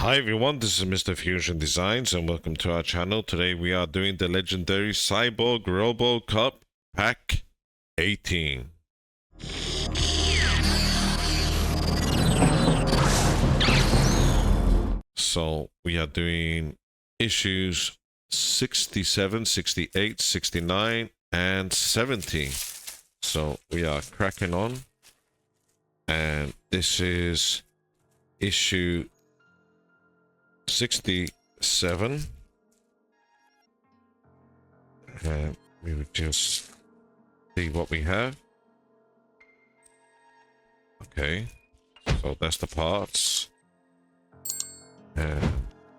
Hi everyone, this is Mr. Fusion Designs and welcome to our channel. Today we are doing the Legendary Cyborg ROBOCOP Pack 18. So we are doing issues 67, 68, 69, and 70. So we are cracking on. And this is issue 67, and we would just see what we have. Okay, so that's the parts, and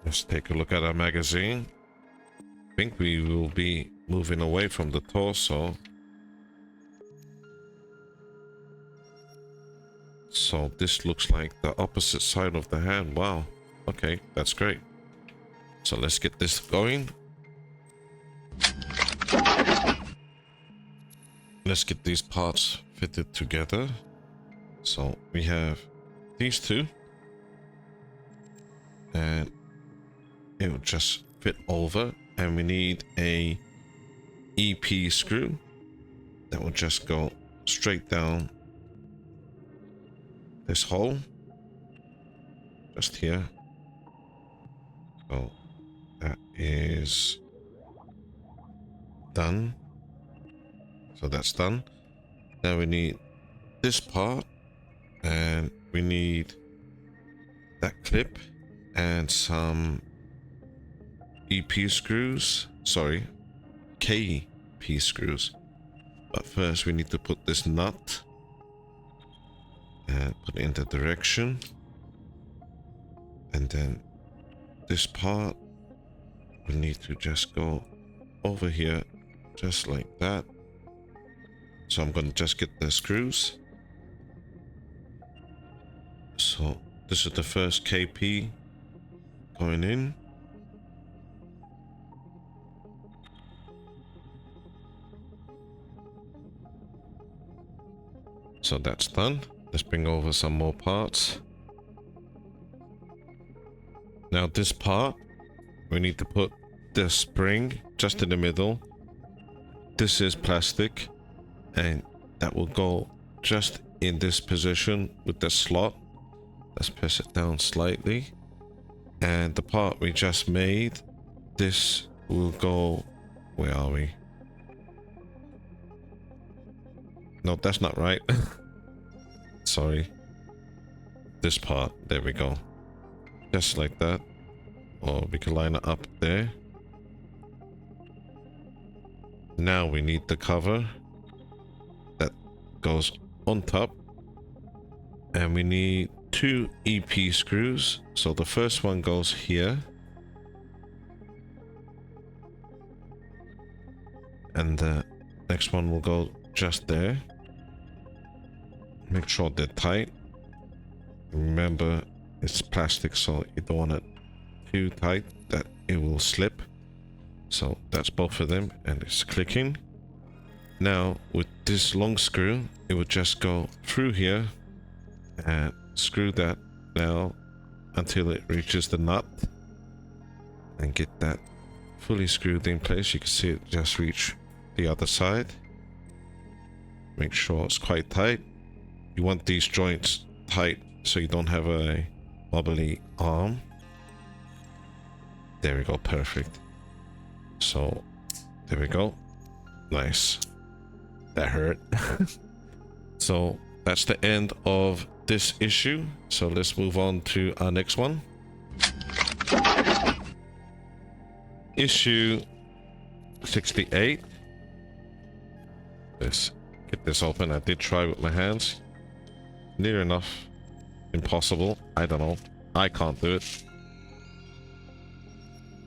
let's take a look at our magazine. I think we will be moving away from the torso, so this looks like the opposite side of the hand. Wow. Okay, that's great. So let's get this going. Let's get these parts fitted together. So we have these two. And it will just fit over. And we need a EP screw that will just go straight down this hole. Just here. So that is done. So that's done. Now we need this part, and we need that clip and some EP screws. Sorry, KP screws. But first we need to put this nut and put it in the direction. And then this part, we need to just go over here, just like that. So I'm going to just get the screws. So this is the first KP going in. So that's done. Let's bring over some more parts. Now this part, we need to put the spring just in the middle. This is plastic, and that will go just in this position with the slot. Let's press it down slightly. And the part we just made, this will go, where are we? No, that's not right. Sorry. This part, there we go. Just like that, or we can line it up there. Now we need the cover that goes on top, and we need two EP screws. So the first one goes here, and the next one will go just there. Make sure they're tight. Remember, it's plastic, so you don't want it too tight that it will slip. So that's both of them, and it's clicking. Now with this long screw, it would just go through here and screw that now until it reaches the nut, and get that fully screwed in place. You can see it just reach the other side. Make sure it's quite tight. You want these joints tight so you don't have a wobbly arm. There we go, perfect. So there we go, nice. That hurt. So that's the end of this issue. So let's move on to our next one. Issue 68. Let's get this open. I did try with my hands. Near enough impossible. I don't know. I can't do it.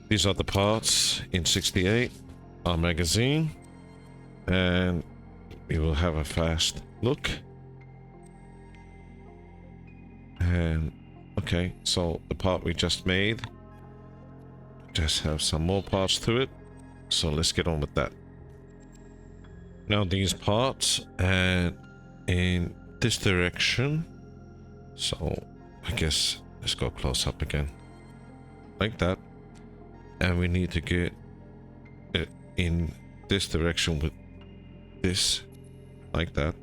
These are the parts in 68, our magazine, and we will have a fast look. And okay, so the part we just made just have some more parts to it, so let's get on with that. Now these parts, and in this direction, so I guess let's go close up again. like that. And we need to get it in this direction with this, like that,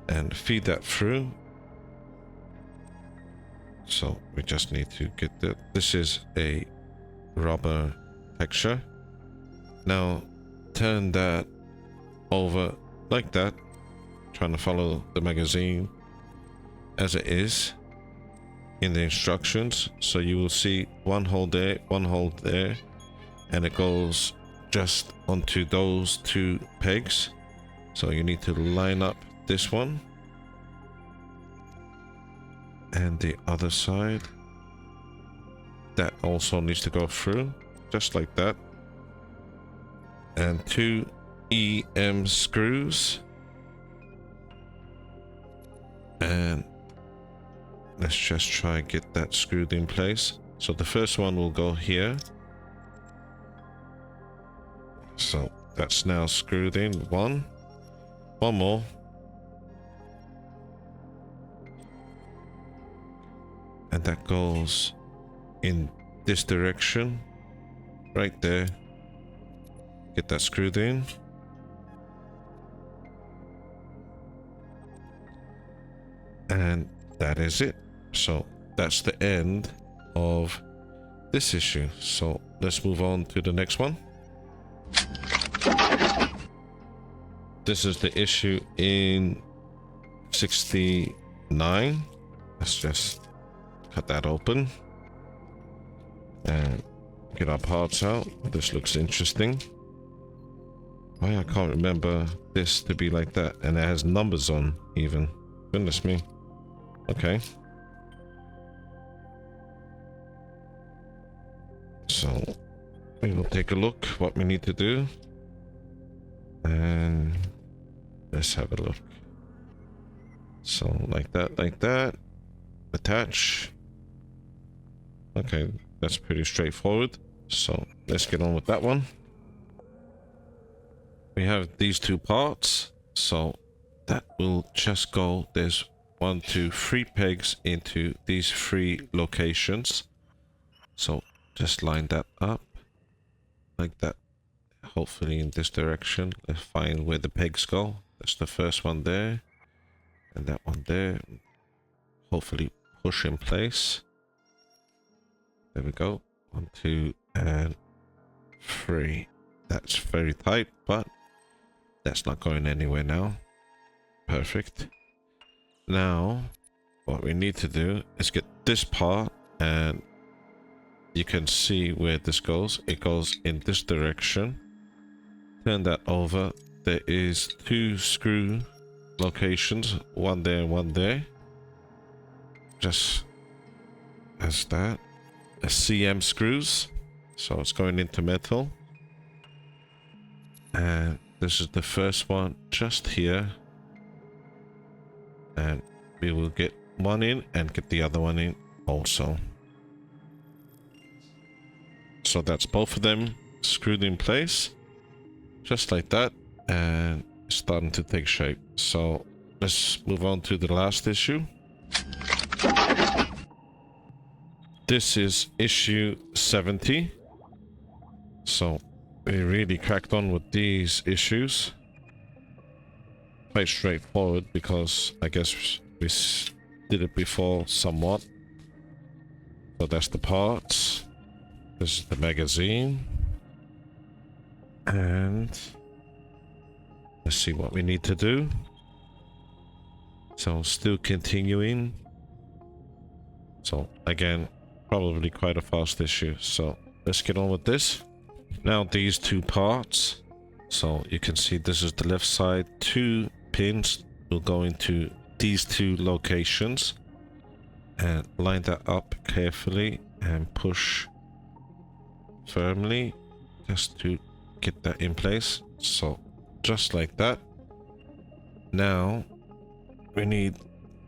and feed that through. So we just need to get this is a rubber texture. Now turn that over like that, trying to follow the magazine as it is in the instructions. So you will see one hole there, one hole there, and it goes just onto those two pegs. So you need to line up this one and the other side. That also needs to go through just like that, and 2 EM screws, and let's just try and get that screwed in place. So the first one will go here. So that's now screwed in. One more, and that goes in this direction right there. Get that screwed in, and that is it. So that's the end of this issue. So let's move on to the next one. This is the issue in 69. Let's just cut that open and get our parts out. This looks interesting. Why I can't remember this to be like that, and it has numbers on even. Goodness me. Okay. So we will take a look what we need to do, and let's have a look. So like that, attach. Okay, that's pretty straightforward. So let's get on with that one. We have these two parts, so that will just go, there's 1, 2, 3 pegs into these 3 locations. So just line that up like that, hopefully in this direction. Let's find where the pegs go. That's the first one there, and that one there. Hopefully push in place. There we go. 1, 2, and 3. That's very tight, but that's not going anywhere now. Perfect. Now what we need to do is get this part, and you can see where this goes. It goes in this direction. Turn that over. There is 2 screw locations, one there and one there, just as that. A CM screws, so it's going into metal, and this is the first one just here, and we will get one in and get the other one in also. So that's both of them screwed in place just like that, and it's starting to take shape. So let's move on to the last issue. This is issue 70. So we really cracked on with these issues. Quite straightforward, because I guess we did it before somewhat. So that's the parts. This is the magazine. And let's see what we need to do. So still continuing. So again, probably quite a fast issue. So let's get on with this. Now these 2 parts. So you can see this is the left side. 2 pins will go into these 2 locations, and line that up carefully and push firmly just to get that in place. So just like that. Now we need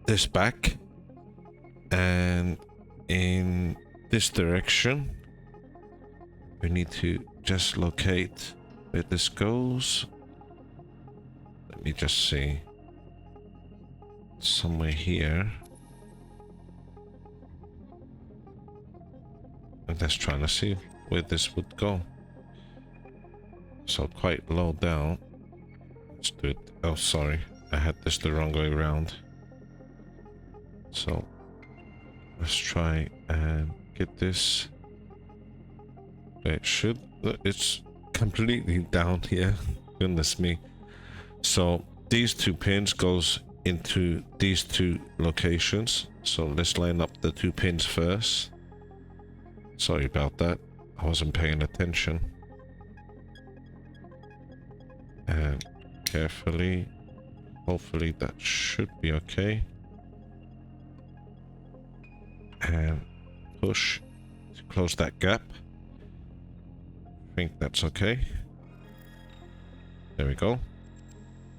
this back, and in this direction we need to just locate where this goes. Let me just see, somewhere here. And that's trying to see where this would go. So quite low down. Let's do it. Oh, sorry. I had this the wrong way around. So let's try and get this. It should. It's completely down here. Goodness me. So these two pins goes into these two locations. So let's line up the two pins first. Sorry about that. I wasn't paying attention. And carefully. Hopefully that should be okay. And push to close that gap. I think that's okay. There we go.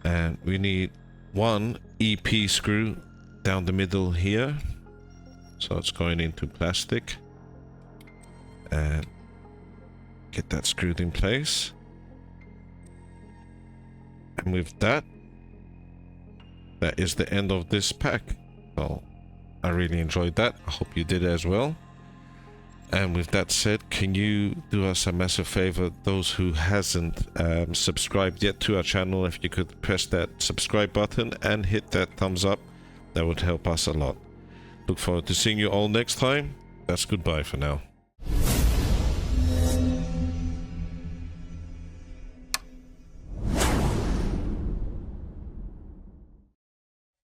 And we need one EP screw down the middle here. So it's going into plastic. And get that screwed in place. And with that, that is the end of this pack. So I really enjoyed that. I hope you did as well. And with that said, can you do us a massive favor, those who hasn't subscribed yet to our channel, if you could press that subscribe button and hit that thumbs up, that would help us a lot. Look forward to seeing you all next time. That's goodbye for now.